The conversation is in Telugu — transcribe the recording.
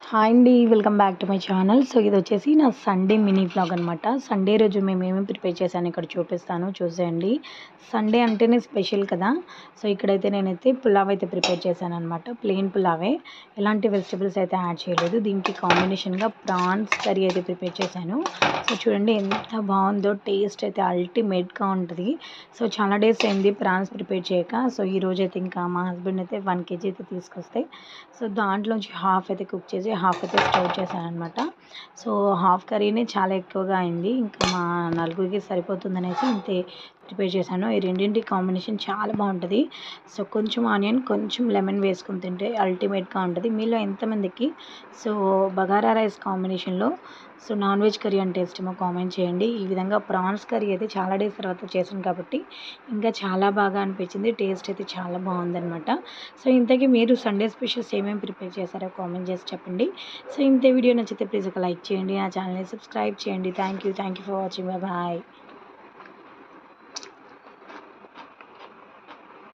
హాయ్ అండి. Welcome back to my channel. So, ఇదొచ్చేసి నా సండే మినీ వ్లాగ్ అనమాట. సండే రోజు మేమేమేమి ప్రిపేర్ చేశానో ఇక్కడ చూపిస్తాను చూసేయండి. సండే అంటేనే స్పెషల్ కదా! సో, ఇక్కడైతే నేనైతే పులావ్ అయితే ప్రిపేర్ చేశాననమాట. ప్లెయిన్ పులావే. ఎలాంటి వెజిటబుల్స్ అయితే యాడ్ చేయలేదు. దీనికి కాంబినేషన్‌గా ప్రాన్స్ కర్రీ అయితే ప్రిపేర్ చేశాను. సో, చూడండి ఎంత బావుందో. టేస్ట్ అయితే అల్టిమేట్‌గా ఉంటది. సో, చాలా డేస్ అయింది ప్రాన్స్ ప్రిపేర్ చేయక. సో, ఈరోజైతే ఇంకా మా హస్బెండ్ అయితే 1 కేజీ అయితే తీసుకొస్తే, సో, దాంట్లోంచి హాఫ్ అయితే కుక్ చేసి హాఫ్ అయితే స్టోర్ చేశాననమాట. సో, హాఫ్ కర్రీనే చాలా ఎక్కువగా అయింది. ఇంకా మా నలుగురికి సరిపోతుందనేసి ఇంతే ప్రిపేర్ చేశాను. ఈ రెండింటి కాంబినేషన్ చాలా బావుంటది. సో, కొంచెం ఆనియన్, కొంచెం లెమన్ వేసుకొని తింటే అల్టిమేట్‌గా ఉంటది. మీలో ఎంతమందికి సో, బగారా రైస్ కాంబినేషన్‌లో సో, నాన్ వెజ్ కర్రీ అంటే ఇష్టమో కామెంట్ చేయండి. ఈ విధంగా ప్రాన్స్ కర్రీ అయితే చాలా డేస్ తర్వాత చేశాను కాబట్టి ఇంకా చాలా బాగా అనిపించింది. టేస్ట్ అయితే చాలా బావుందనమాట. సో, ఇంతకీ మీరు సండే స్పెషల్స్ ఏమేమి ప్రిపేర్ చేశారో కామెంట్ చేసి చెప్పండి. సో, ఇంతే వీడియో నచ్చితే ప్లీజ్ ఒక లైక్ చేయండి. నా ఛానల్‌ని సబ్స్క్రైబ్ చేయండి. Thank you for watching. Bye.